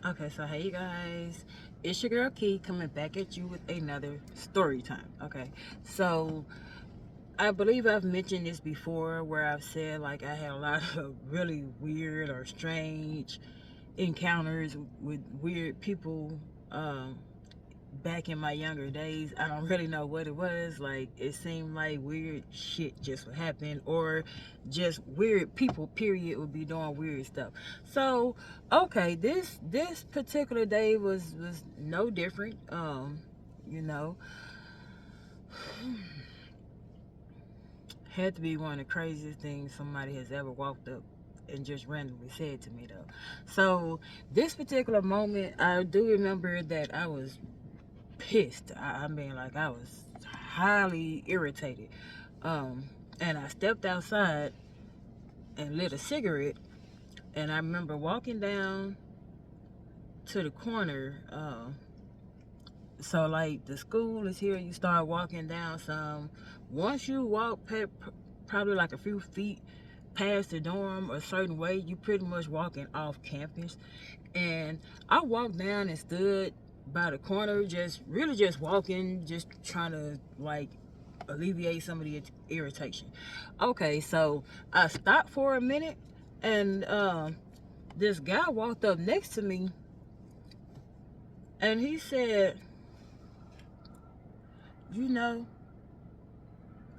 Okay, so hey you guys, it's your girl Key coming back at you with another story time. Okay, so I believe I've mentioned this before where I've said like I had a lot of really weird or strange encounters with weird people. Um, Back in my younger days, I don't really know what it was. Like, it seemed like weird shit just would happen, or just weird people, period, would be doing weird stuff. So, okay, this particular day was no different. You know, had to be one of the craziest things somebody has ever walked up and just randomly said to me though. So this particular moment, I do remember that I was pissed. I mean, like I was highly irritated. Um, and I stepped outside and lit a cigarette. And I remember walking down to the corner. So like the school is here. You start walking down some. Once you walk probably like a few feet past the dorm a certain way, you pretty much walking off campus. And I walked down and stood by the corner, just really just walking, just trying to like alleviate some of the irritation. Okay, so I stopped for a minute, and this guy walked up next to me, and he said, "You know,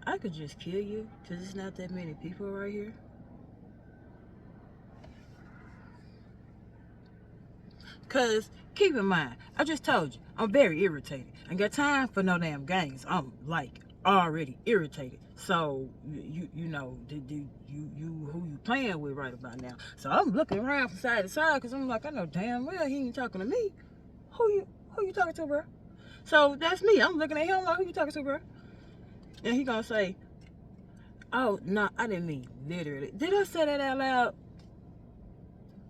I could just kill you because there's not that many people right here." Cause keep in mind, I just told you, I'm very irritated. I ain't got time for no damn games. I'm like already irritated. So you know you who you playing with right about now. So I'm looking around from side to side because I'm like, I know damn well he ain't talking to me. Who you talking to, bro? So that's me. I'm looking at him like, who you talking to, bro? And he gonna say, oh no, I didn't mean literally. Did I say that out loud?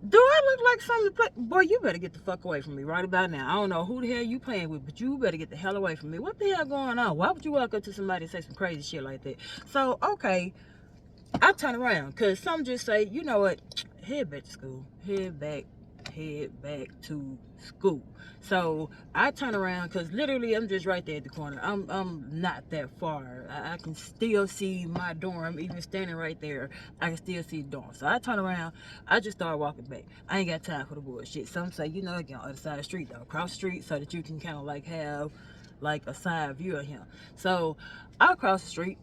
Do I look like something to play? Boy, you better get the fuck away from me right about now. I don't know who the hell you playing with, but you better get the hell away from me. What the hell going on? Why would you walk up to somebody and say some crazy shit like that? So, okay, I turn around because some just say, you know what? Head back to school. Head back to school. So I turn around because literally I'm just right there at the corner. I'm not that far. I can still see my dorm, even standing right there. I can still see the dorm. So I turn around. I just start walking back. I ain't got time for the bullshit. Some say, get on the other side of the street though, cross the street so that you can kind of like have like a side view of him. So I cross the street.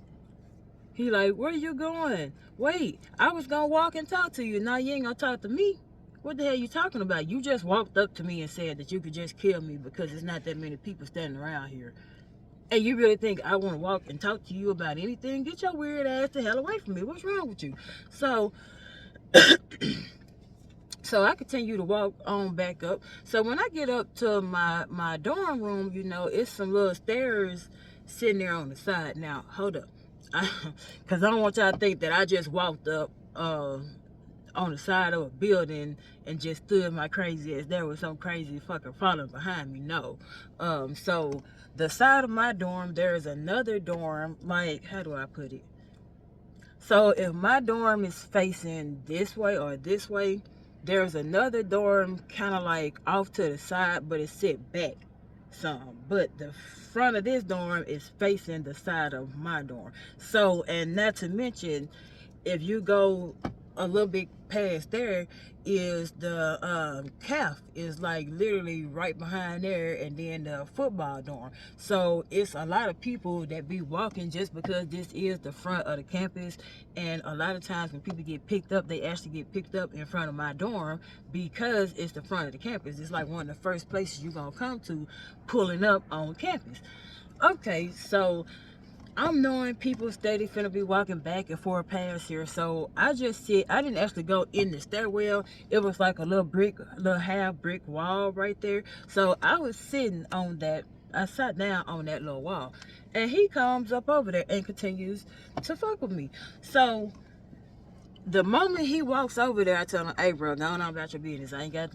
He like, where you going? Wait, I was gonna walk and talk to you. Now you ain't gonna talk to me. What the hell you talking about? You just walked up to me and said that you could just kill me because there's not that many people standing around here. And you really think I want to walk and talk to you about anything? Get your weird ass the hell away from me. What's wrong with you? So, so I continue to walk on back up. So when I get up to my dorm room, you know, it's some little stairs sitting there on the side. Now, hold up. Because I don't want y'all to think that I just walked up on the side of a building and just stood my crazy ass there with some crazy fucking falling behind me. No. So the side of my dorm, there is another dorm. Like, how do I put it? So if my dorm is facing this way or this way, there's another dorm kind of like off to the side, but it's set back some. But the front of this dorm is facing the side of my dorm. So, and not to mention, if you go a little bit past there, is the calf is like literally right behind there, and then the football dorm. So it's a lot of people that be walking just because this is the front of the campus. And a lot of times when people get picked up, they actually get picked up in front of my dorm because it's the front of the campus. It's like one of the first places you're gonna come to pulling up on campus. Okay, so I'm knowing people steady finna be walking back and forth past here. So I just sit, I didn't actually go in the stairwell. It was like a little half brick wall right there. So I was sitting on that, I sat down on that little wall. And he comes up over there and continues to fuck with me. So the moment he walks over there, I tell him, hey bro, go on about your business. I ain't got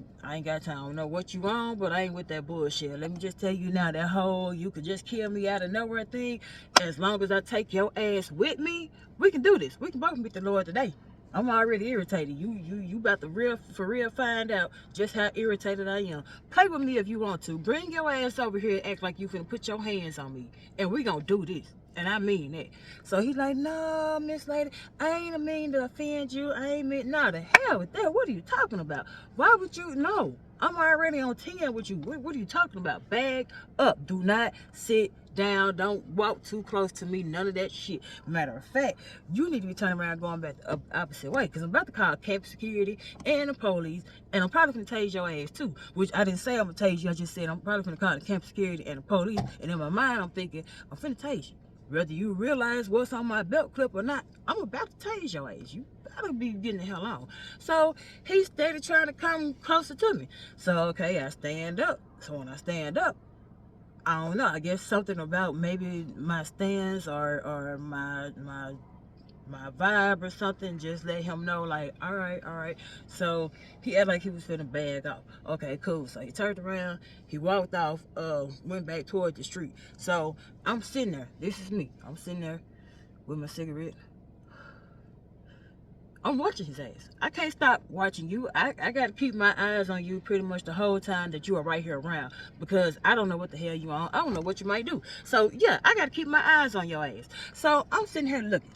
time. I don't know what you on, but I ain't with that bullshit. Let me just tell you now, that whole you could just kill me out of nowhere thing, as long as I take your ass with me, we can do this. We can both meet the Lord today. I'm already irritated. You about to for real find out just how irritated I am. Play with me if you want to. Bring your ass over here and act like you finna put your hands on me. And we gonna do this. And I mean that. So he's like, no, Miss Lady, I ain't mean to offend you. I ain't mean, nah, the hell with that. What are you talking about? Why would you, no. I'm already on 10 with you. What are you talking about? Bag up. Do not sit down. Don't walk too close to me. None of that shit. Matter of fact, you need to be turning around going back the opposite way. Because I'm about to call campus security and the police. And I'm probably going to tase your ass too. Which I didn't say I'm going to tase you. I just said I'm probably going to call the campus security and the police. And in my mind, I'm thinking, I'm finna tase you. Whether you realize what's on my belt clip or not, I'm about to tase your ass. You better be getting the hell on. So he started trying to come closer to me. So, okay, I stand up. So when I stand up, I don't know. I guess something about maybe my stance or my vibe or something just let him know, like, all right. So he acted like he was finna bag off. Okay, cool. So he turned around, he walked off, went back toward the street. So I'm sitting there. This is me. I'm sitting there with my cigarette. I'm watching his ass. I can't stop watching you. I got to keep my eyes on you pretty much the whole time that you are right here around, because I don't know what the hell you on. I don't know what you might do. So yeah, I got to keep my eyes on your ass. So I'm sitting here looking.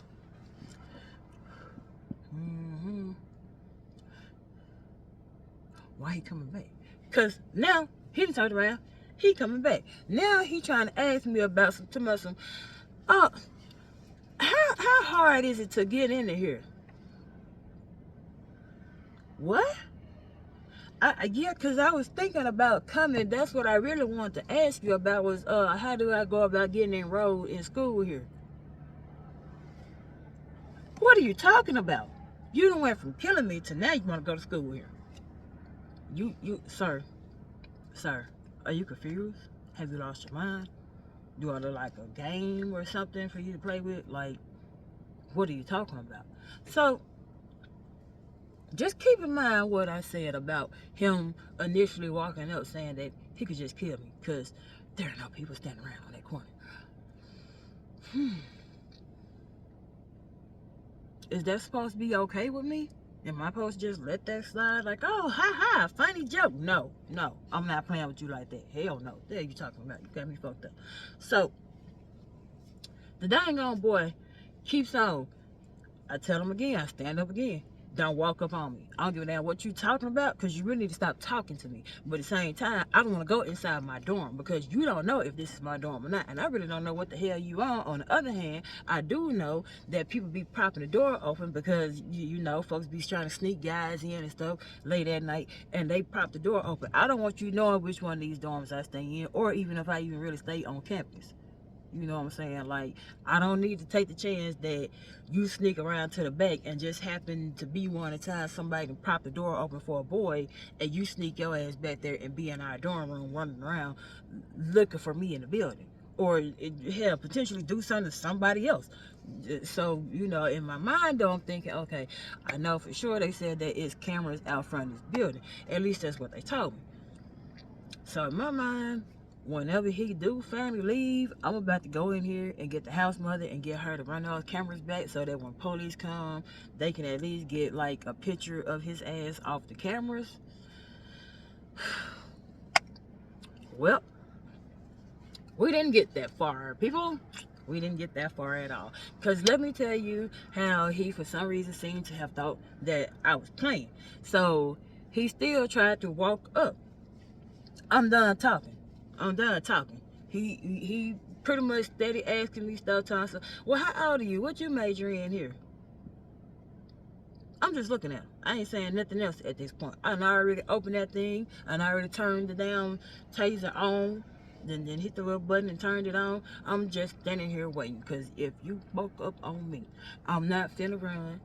Why he coming back? Because now he done turned around. He coming back. Now he trying to ask me about some how hard is it to get into here? What? Yeah, because I was thinking about coming. That's what I really wanted to ask you about was how do I go about getting enrolled in school here? What are you talking about? You done went from killing me to now you want to go to school here. Sir, are you confused? Have you lost your mind? You want to like a game or something for you to play with? Like, what are you talking about? So, just keep in mind what I said about him initially walking up saying that he could just kill me because there are no people standing around on that corner. Is that supposed to be okay with me? Am I supposed to just let that slide? Like, oh, ha, funny joke. No, I'm not playing with you like that. Hell no. What you talking about? You got me fucked up. So, the dang on boy keeps on. I tell him again, I stand up again. Don't walk up on me. I don't give a damn what you talking about, because you really need to stop talking to me. But at the same time, I don't want to go inside my dorm because you don't know if this is my dorm or not. And I really don't know what the hell you on. On the other hand, I do know that people be propping the door open because, you know, folks be trying to sneak guys in and stuff late at night, and they prop the door open. I don't want you knowing which one of these dorms I stay in, or even if I even really stay on campus. You know what I'm saying? Like, I don't need to take the chance that you sneak around to the back and just happen to be one of the times somebody can prop the door open for a boy and you sneak your ass back there and be in our dorm room running around looking for me in the building. Or, hell, potentially do something to somebody else. So, you know, in my mind, though, I'm thinking, okay, I know for sure they said that it's cameras out front of this building. At least that's what they told me. So, in my mind, whenever he do finally leave, I'm about to go in here and get the house mother and get her to run those cameras back so that when police come, they can at least get like a picture of his ass off the cameras. Well, we didn't get that far, people. We didn't get that far at all. Because let me tell you how he, for some reason, seemed to have thought that I was playing. So he still tried to walk up. I'm done talking. He pretty much steady asking me stuff, telling, well, how old are you? What you major in here? I'm just looking at him. I ain't saying nothing else at this point. I already opened that thing. I already turned the damn taser on. Then hit the little button and turned it on. I'm just standing here waiting. Because if you woke up on me, I'm not finna run.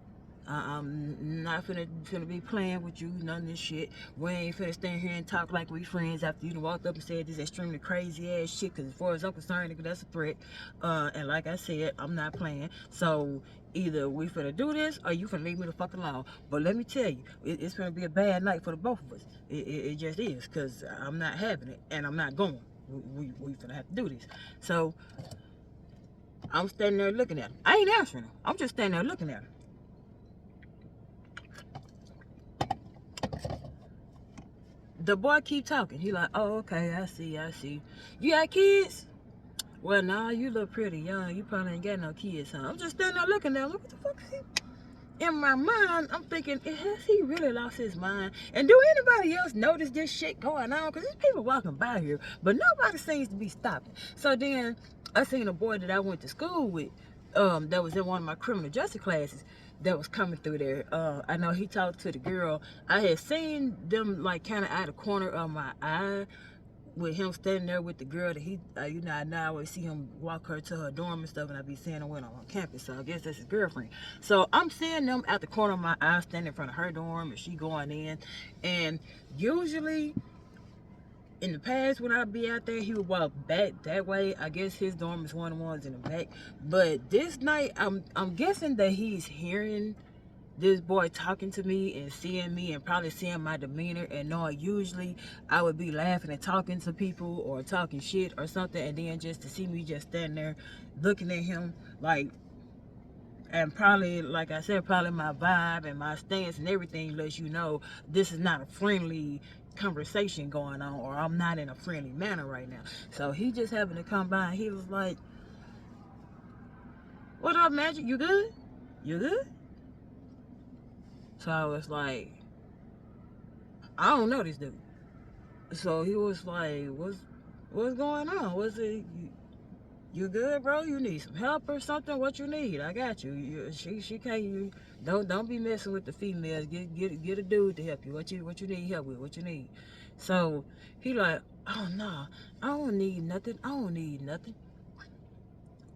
I'm not finna be playing with you, none of this shit. We ain't finna stand here and talk like we friends after you done walked up and said this extremely crazy ass shit, because as far as I'm concerned, nigga, that's a threat. And like I said, I'm not playing. So either we finna do this or you finna leave me the fuck alone. But let me tell you, it's finna be a bad night for the both of us. It just is, because I'm not having it and I'm not going. We finna have to do this. So I'm standing there looking at him. I ain't answering him. I'm just standing there looking at him. the boy keep talking. He like, oh, okay, I see. You got kids? Well, nah, you look pretty young. You probably ain't got no kids, huh? I'm just standing there looking at him. What the fuck is he? In my mind, I'm thinking, has he really lost his mind? And do anybody else notice this shit going on? Because there's people walking by here, but nobody seems to be stopping. So then I seen a boy that I went to school with, that was in one of my criminal justice classes, that was coming through there. I know he talked to the girl. I had seen them like kind of out of the corner of my eye, with him standing there with the girl that he, you know, I now always see him walk her to her dorm and stuff, and I be seeing him when I'm on campus, so I guess that's his girlfriend. So I'm seeing them at the corner of my eye, standing in front of her dorm, and she going in, and usually in the past when I'd be out there, he would walk back that way. I guess his dorm is one of the ones in the back, but this night, I'm guessing that he's hearing this boy talking to me and seeing me and probably seeing my demeanor and knowing usually I would be laughing and talking to people or talking shit or something, and then just to see me just standing there looking at him like, and probably, like I said, probably my vibe and my stance and everything lets you know this is not a friendly conversation going on, or I'm not in a friendly manner right now. So he just happened to come by and he was like, what up, Magic? You good? You good? So I was like, I don't know this dude. So he was like, what's going on? Was it you good, bro? You need some help or something? What you need? I got you. She can't. You don't be messing with the females. Get a dude to help you. What you need help with? What you need? So he like, oh no, I don't need nothing. I don't need nothing.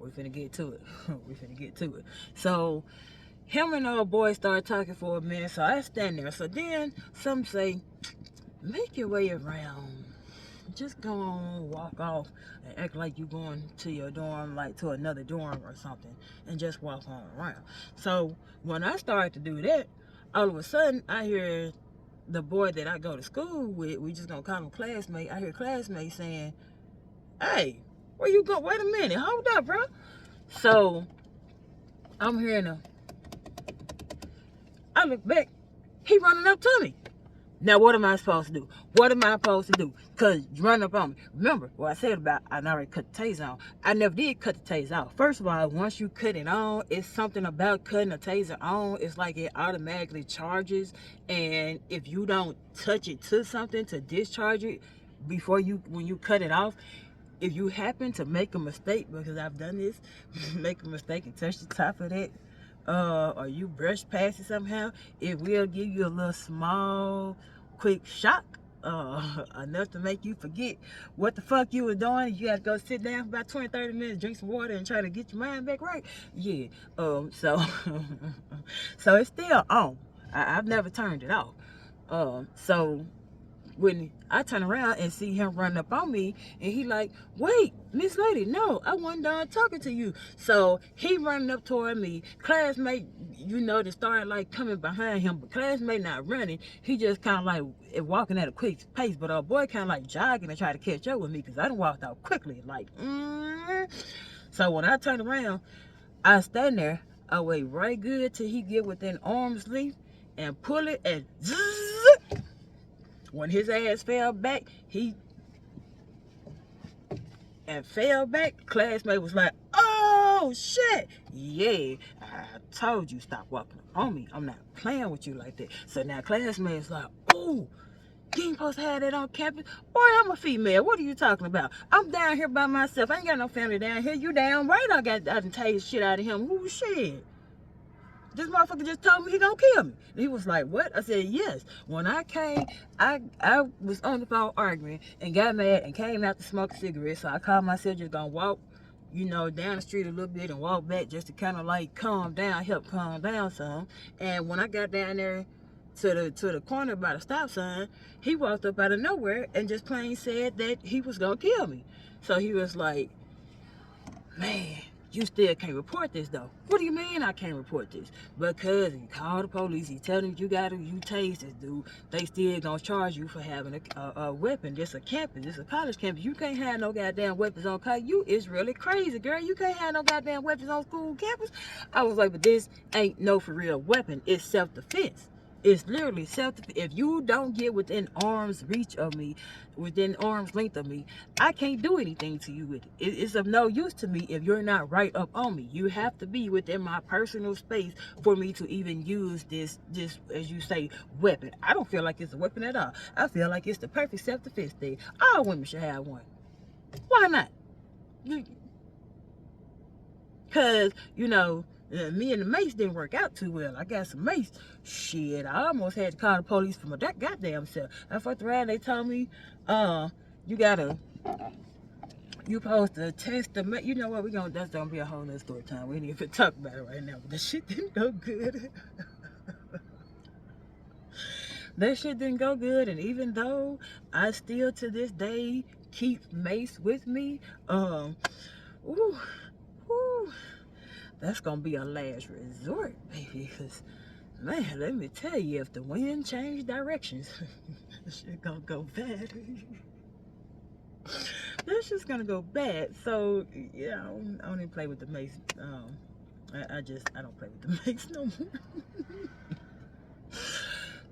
We finna get to it. We finna get to it. So him and old boy started talking for a minute, so I stand there. So then some say, make your way around. Just go on, walk off, and act like you going to your dorm, like to another dorm or something, and just walk on around. So when I started to do that, all of a sudden I hear the boy that I go to school with, we just gonna call him classmate. I hear classmate saying, hey, where you go? Wait a minute, hold up, bro. So I'm hearing him. I look back, he running up to me. Now, what am I supposed to do? What am I supposed to do? Because you run up on me. Remember what I said about I already cut the taser on. I never did cut the taser off. First of all, once you cut it on, it's something about cutting a taser on. It's like it automatically charges. And if you don't touch it to something to discharge it before when you cut it off, if you happen to make a mistake, because I've done this, make a mistake and touch the top of that, or you brush past it somehow, it will give you a little small, quick shock, enough to make you forget what the fuck you were doing. You have to go sit down for about 20-30 minutes, drink some water, and try to get your mind back right. Yeah, so, so it's still on. I've never turned it off. So when I turn around and see him run up on me, and he like, wait, Miss Lady, no, I wasn't done talking to you. So he running up toward me. Classmate, you know, that started like coming behind him, but classmate not running. He just kind of like walking at a quick pace, but our boy kind of like jogging and try to catch up with me because I done walked out quickly, like, So when I turn around, I stand there, I wait right good till he get within arm's length and pull it and zzz. When his ass fell back, classmate was like, oh shit, yeah, I told you stop walking on me. I'm not playing with you like that. So now classmate's like, oh, you ain't supposed to have that on campus. Boy, I'm a female. What are you talking about? I'm down here by myself. I ain't got no family down here. You damn right I done tased shit out of him. Who shit? This motherfucker just told me he gonna kill me. And he was like, what? I said, yes. When I came, I was on the phone arguing and got mad and came out to smoke a cigarette. So I called myself just gonna walk, you know, down the street a little bit and walk back just to kind of like calm down, help calm down some. And when I got down there to the corner by the stop sign, he walked up out of nowhere and just plain said that he was gonna kill me. So he was like, man, you still can't report this though. What do you mean I can't report this? Because you call the police, you tell them you tased this dude, they still gonna charge you for having a weapon. This a campus, this a college campus. You can't have no goddamn weapons on campus. You is really crazy, girl. You can't have no goddamn weapons on school campus. I was like, but this ain't no for real weapon. It's self-defense. It's literally if you don't get within arm's reach of me, within arm's length of me, I can't do anything to you with it. It's of no use to me if you're not right up on me. You have to be within my personal space for me to even use this, as you say, weapon. I don't feel like it's a weapon at all. I feel like it's the perfect self-defense thing. All women should have one. Why not? Because, me and the mace didn't work out too well. I got some mace. Shit, I almost had to call the police for my goddamn self. I fucked around, they told me, you supposed to test the mace. You know what, that's gonna be a whole nother story time. We ain't even talk about it right now, but that shit didn't go good. That shit didn't go good, and even though I still to this day keep mace with me, ooh, that's gonna be a last resort, baby. Cause man, let me tell you, if the wind changed directions, this shit gonna go bad. That's just gonna go bad. So yeah, I don't even play with the mace. I don't play with the mace no more.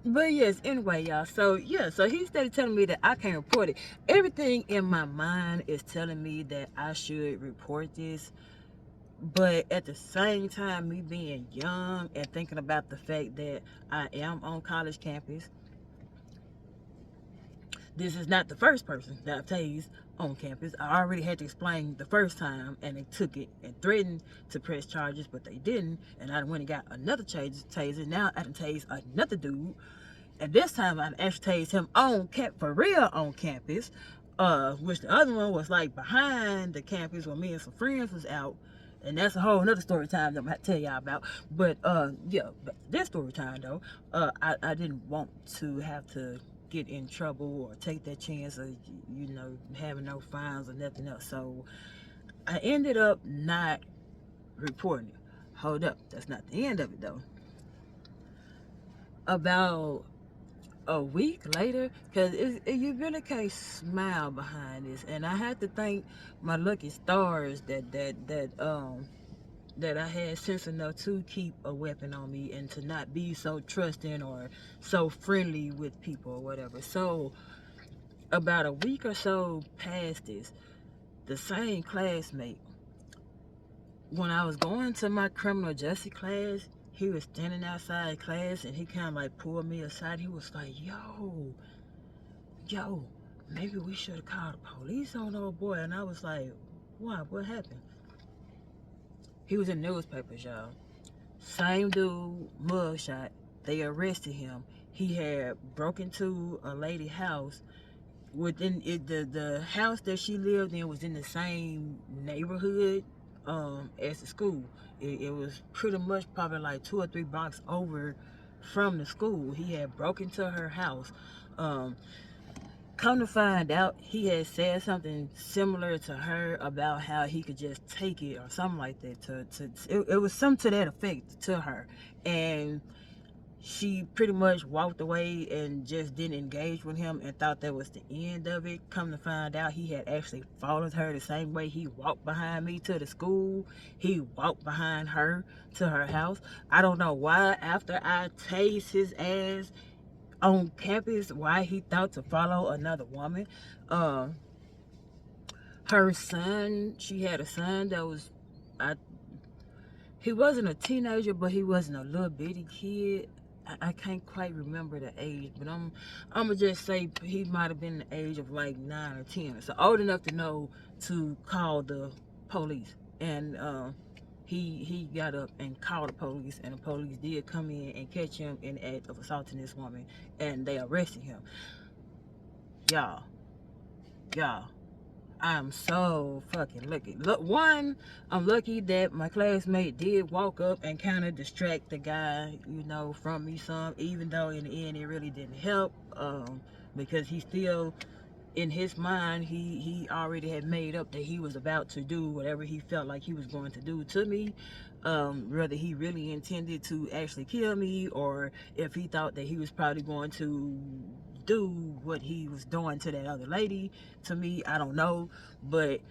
But yes, anyway, y'all. So yeah, so he started telling me that I can't report it. Everything in my mind is telling me that I should report this. But at the same time, me being young and thinking about the fact that I am on college campus, this is not the first person that I've tased on campus. I already had to explain the first time, and they took it and threatened to press charges, but they didn't. And I went and got another taser. Now I done tased another dude. And this time I actually tased him for real on campus. Which the other one was like behind the campus when me and some friends was out. And that's a whole another story time that I'm gonna tell y'all about. But yeah, but this story time though, I didn't want to have to get in trouble or take that chance of having no fines or nothing else. So I ended up not reporting it. Hold up, that's not the end of it though. About a week later, because you really can't smile behind this, and I had to thank my lucky stars that I had sense enough to keep a weapon on me and to not be so trusting or so friendly with people or whatever. So about a week or so past this, the same classmate, when I was going to my criminal justice class, he was standing outside class and he kind of like pulled me aside. He was like, yo, maybe we should have called the police on old boy. And I was like, why? What happened? He was in newspapers, y'all. Same dude, mugshot. They arrested him. He had broken into a lady house. Within it, the house that she lived in was in the same neighborhood as the school. It was pretty much probably like 2 or 3 blocks over from the school. He had broken into her house. Come to find out, he had said something similar to her about how he could just take it or something like that. It was something to that effect to her, and she pretty much walked away and just didn't engage with him and thought that was the end of it. Come to find out, he had actually followed her the same way he walked behind me to the school. He walked behind her to her house. I don't know why after I tased his ass on campus, why he thought to follow another woman. Her son, she had a son that was, he wasn't a teenager, but he wasn't a little bitty kid. I can't quite remember the age, but I'm gonna just say he might have been the age of like 9 or 10, so old enough to know to call the police. And he got up and called the police, and the police did come in and catch him in the act of assaulting this woman, and they arrested him. Y'all, I'm so fucking lucky. Look, one, I'm lucky that my classmate did walk up and kind of distract the guy, from me some, even though in the end it really didn't help, because he still, in his mind, he already had made up that he was about to do whatever he felt like he was going to do to me, whether he really intended to actually kill me or if he thought that he was probably going to do what he was doing to that other lady to me. I don't know, but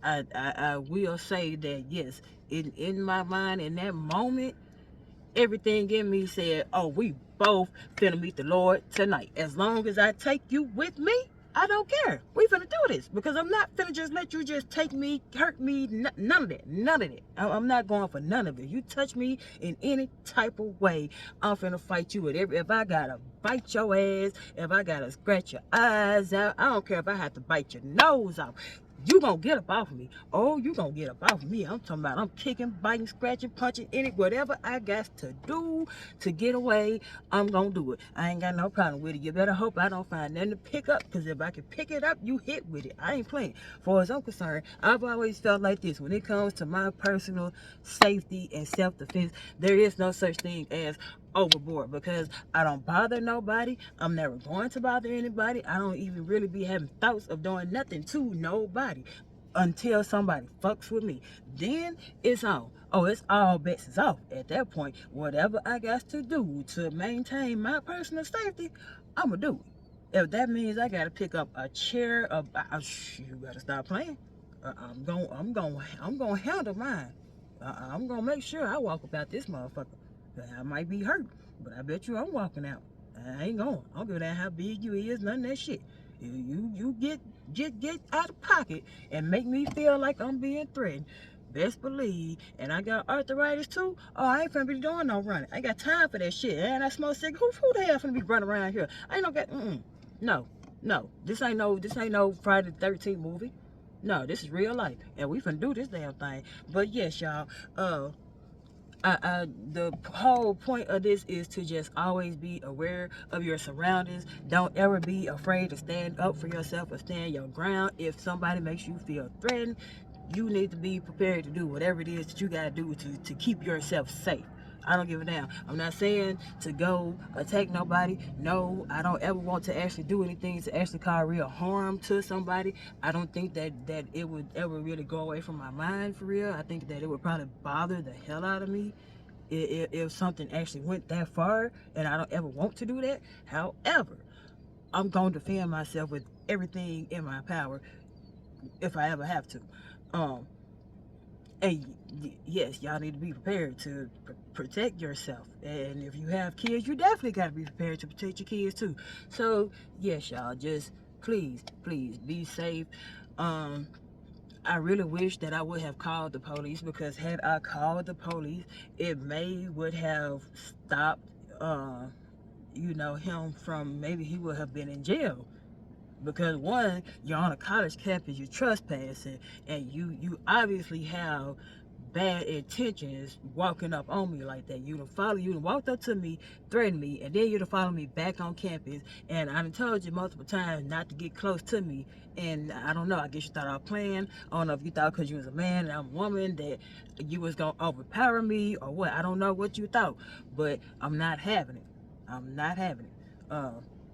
I will say that yes, in my mind in that moment, everything in me said, oh, we both finna meet the Lord tonight. As long as I take you with me, I don't care. We finna do this, because I'm not finna just let you just take me, hurt me, none of that, none of that. I'm not going for none of it. You touch me in any type of way, I'm finna fight you with every, if I gotta bite your ass, if I gotta scratch your eyes out, I don't care if I have to bite your nose off. You gonna get up off of me. Oh, you gonna get up off of me. I'm talking about I'm kicking, biting, scratching, punching, any, whatever I got to do to get away, I'm gonna do it. I ain't got no problem with it. You better hope I don't find nothing to pick up, because if I can pick it up, you hit with it. I ain't playing. For as I'm concerned, I've always felt like this. When it comes to my personal safety and self-defense, there is no such thing as overboard, because I don't bother nobody. I'm never going to bother anybody. I don't even really be having thoughts of doing nothing to nobody until somebody fucks with me. Then it's on. Oh, it's all bets is off. At that point, whatever I got to do to maintain my personal safety, I'ma do it. If that means I gotta pick up a chair, you gotta stop playing. I'm gonna handle mine. I'm gonna make sure I walk about this motherfucker. I might be hurt, but I bet you I'm walking out. I ain't going. I don't give a damn how big you is, none of that shit. You get out of pocket and make me feel like I'm being threatened. Best believe, and I got arthritis too. Oh, I ain't finna be doing no running. I ain't got time for that shit. And I smoke cigarettes. Who the hell finna be running around here? I ain't no got. No. This ain't no Friday the 13th movie. No, this is real life, and we finna do this damn thing. But yes, y'all. The whole point of this is to just always be aware of your surroundings. Don't ever be afraid to stand up for yourself or stand your ground. If somebody makes you feel threatened, you need to be prepared to do whatever it is that you gotta do to keep yourself safe. I don't give a damn. I'm not saying to go attack nobody. No, I don't ever want to actually do anything to actually cause real harm to somebody. I don't think that it would ever really go away from my mind for real. I think that it would probably bother the hell out of me if something actually went that far, and I don't ever want to do that. However, I'm going to defend myself with everything in my power if I ever have to. And yes, y'all need to be prepared to protect yourself. And if you have kids, you definitely got to be prepared to protect your kids too. So yes, y'all, just please be safe. I really wish that I would have called the police, because had I called the police, it would have stopped him from, maybe he would have been in jail. Because one, you're on a college campus, you're trespassing, and you obviously have bad intentions walking up on me like that. You done walked up to me, threatened me, and then you done follow me back on campus. And I done told you multiple times not to get close to me. And I don't know, I guess you thought I was playing. I don't know if you thought because you was a man and I'm a woman that you was gonna overpower me or what. I don't know what you thought, but I'm not having it. I'm not having it.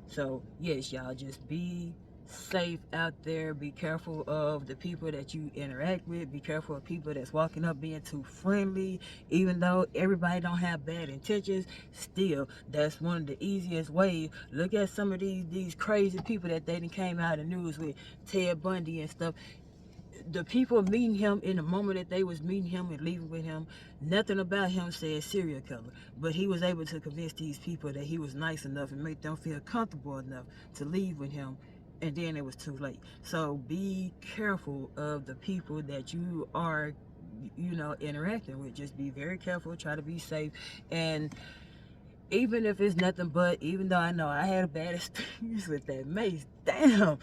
So yes, y'all, just be safe out there. Be careful of the people that you interact with. Be careful of people that's walking up being too friendly. Even though everybody don't have bad intentions, still, that's one of the easiest ways. Look at some of these crazy people that they came out in the news with, Ted Bundy and stuff. The people meeting him in the moment that they was meeting him and leaving with him, nothing about him said serial killer, but he was able to convince these people that he was nice enough and make them feel comfortable enough to leave with him, and then it was too late. So be careful of the people that you are interacting with. Just be very careful, try to be safe. And even if it's nothing but, even though I know I had a bad experience with that mace, damn,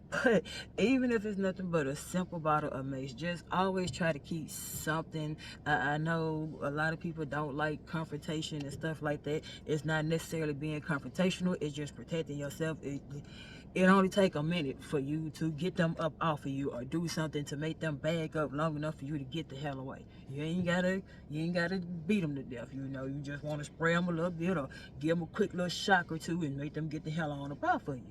but even if it's nothing but a simple bottle of mace, just always try to keep something. I know a lot of people don't like confrontation and stuff like that. It's not necessarily being confrontational, it's just protecting yourself. It only take a minute for you to get them up off of you, or do something to make them bag up long enough for you to get the hell away. You ain't gotta beat them to death. You just want to spray them a little bit or give them a quick little shock or two and make them get the hell on up off of you.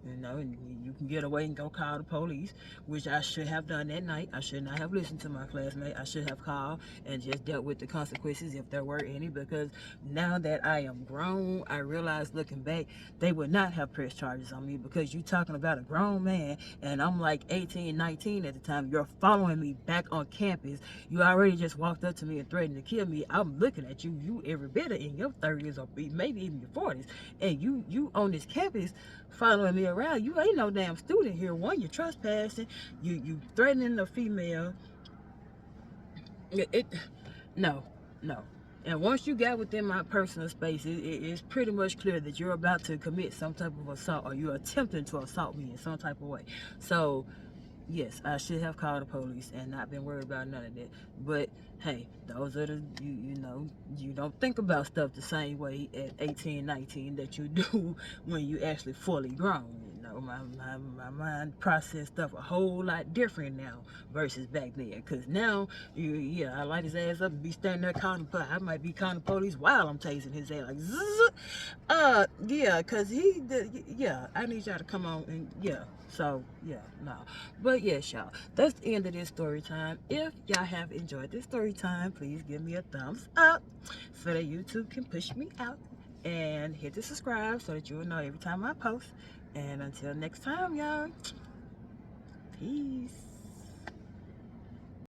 You know, and you can get away and go call the police, which I should have done that night. I should not have listened to my classmate. I should have called and just dealt with the consequences if there were any, because now that I am grown, I realize looking back, they would not have pressed charges on me, because you talking about a grown man and I'm like 18, 19 at the time. You're following me back on campus. You already just walked up to me and threatened to kill me. I'm looking at you. You every bit in your 30s or maybe even your 40s, and you on this campus following me around. You ain't no damn student here. One, you're trespassing. You threatening a female. It no, no. And once you got within my personal space, it's pretty much clear that you're about to commit some type of assault, or you're attempting to assault me in some type of way. So yes, I should have called the police and not been worried about none of that. But hey, those are the, you know, you don't think about stuff the same way at 18, 19 that you do when you actually fully grown. You know, my mind process stuff a whole lot different now versus back then. Because now, I light his ass up and be standing there calling the police. I might be calling the police while I'm tasing his ass, like, zzz. Yeah, because I need y'all to come on and, so, no. But yes, y'all, that's the end of this story time. If y'all have enjoyed this story time, please give me a thumbs up so that YouTube can push me out. And hit the subscribe so that you will know every time I post. And until next time, y'all, peace.